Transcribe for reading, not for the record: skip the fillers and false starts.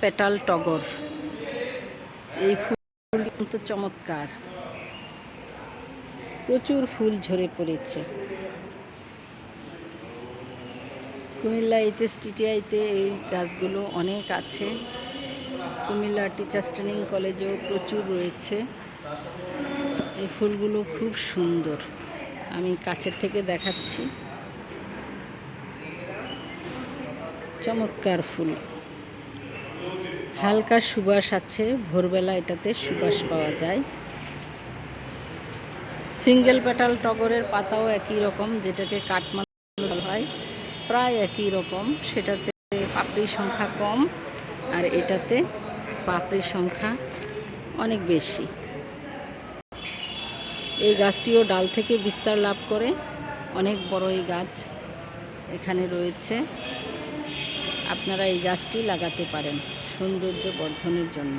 Petal টগর। এই ফুলটি কিন্তু চমৎকার, প্রচুর ফুল ঝরে পড়েছে। কুমিল্লা HSTTI-তে এই গাছগুলো অনেক আছে। কুমিল্লা টিচার্স ট্রেনিং কলেজেও প্রচুর রয়েছে। এই ফুলগুলো খুব সুন্দর, আমি কাছের থেকে দেখাচ্ছি। চমৎকার ফুল, হালকা সুবাস আছে, ভোরবেলা এটাতে সুবাস পাওয়া যায়। সিঙ্গেল পেটাল টগরের পাতাও একই রকম, যেটাকে কাঠমান্ডু বলা হয়, প্রায় একই রকম। সেটাতে পাপড়ির সংখ্যা কম, আর এটাতে পাপড়ির সংখ্যা অনেক বেশি। এই গাছটিও ডাল থেকে বিস্তার লাভ করে, অনেক বড় এই গাছ এখানে রয়েছে। আপনারা এই গাছটি লাগাতে পারেন সৌন্দর্য বর্ধনের জন্য।